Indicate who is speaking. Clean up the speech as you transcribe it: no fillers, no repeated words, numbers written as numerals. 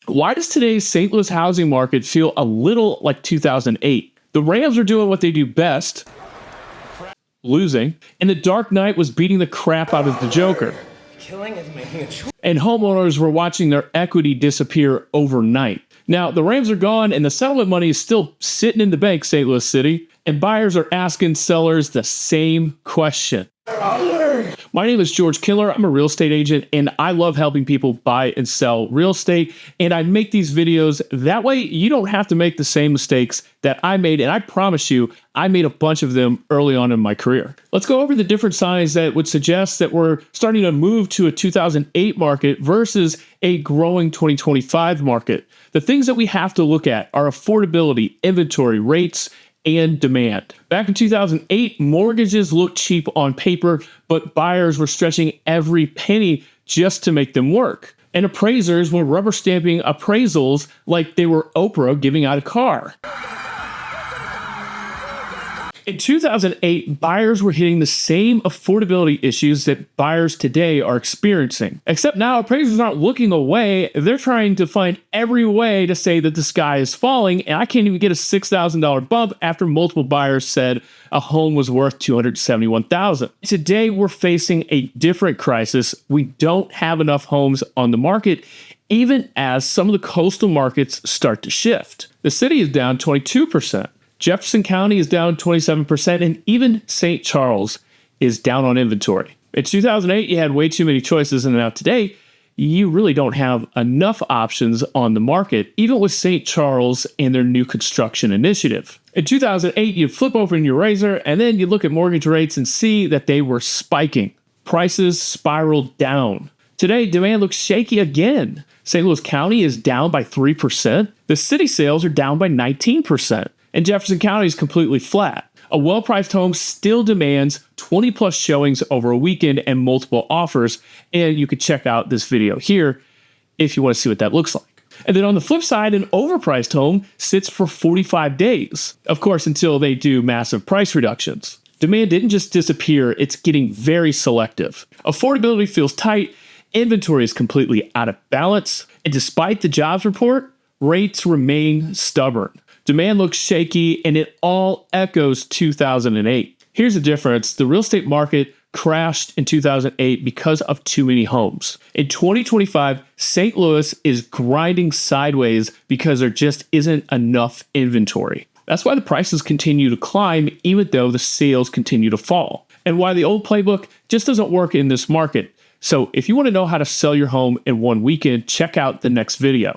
Speaker 1: Why does today's St. Louis housing market feel a little like 2008? The Rams are doing what they do best, losing, and the Dark Knight was beating the crap out of the Joker.
Speaker 2: Killing is making a choice.
Speaker 1: And homeowners were watching their equity disappear overnight. Now, the Rams are gone and the settlement money is still sitting in the bank, St. Louis City, and buyers are asking sellers the same question. My name is George Killer. I'm a real estate agent and I love helping people buy and sell real estate. And I make these videos that way you don't have to make the same mistakes that I made. And I promise you, I made a bunch of them early on in my career. Let's go over the different signs that would suggest that we're starting to move to a 2008 market versus a growing 2025 market. The things that we have to look at are affordability, inventory, rates, and demand. Back in 2008, mortgages looked cheap on paper, but buyers were stretching every penny just to make them work. And appraisers were rubber stamping appraisals like they were Oprah giving out a car. In 2008, buyers were hitting the same affordability issues that buyers today are experiencing. Except now appraisers aren't looking away, they're trying to find every way to say that the sky is falling, and I can't even get a $6,000 bump after multiple buyers said a home was worth $271,000. Today, we're facing a different crisis. We don't have enough homes on the market, even as some of the coastal markets start to shift. The city is down 22%. Jefferson County is down 27%, and even St. Charles is down on inventory. In 2008, you had way too many choices, and now today, you really don't have enough options on the market, even with St. Charles and their new construction initiative. In 2008, you flip open your razor, and then you look at mortgage rates and see that they were spiking. Prices spiraled down. Today, demand looks shaky again. St. Louis County is down by 3%. The city sales are down by 19%. And Jefferson County is completely flat. A well-priced home still demands 20 plus showings over a weekend and multiple offers. And you can check out this video here if you want to see what that looks like. And then on the flip side, an overpriced home sits for 45 days. Of course, until they do massive price reductions. Demand didn't just disappear, it's getting very selective. Affordability feels tight, inventory is completely out of balance, and despite the jobs report, rates remain stubborn. Demand looks shaky, and it all echoes 2008. Here's the difference. The real estate market crashed in 2008 because of too many homes. In 2025, St. Louis is grinding sideways because there just isn't enough inventory. That's why the prices continue to climb, even though the sales continue to fall. And why the old playbook just doesn't work in this market. So if you want to know how to sell your home in one weekend, check out the next video.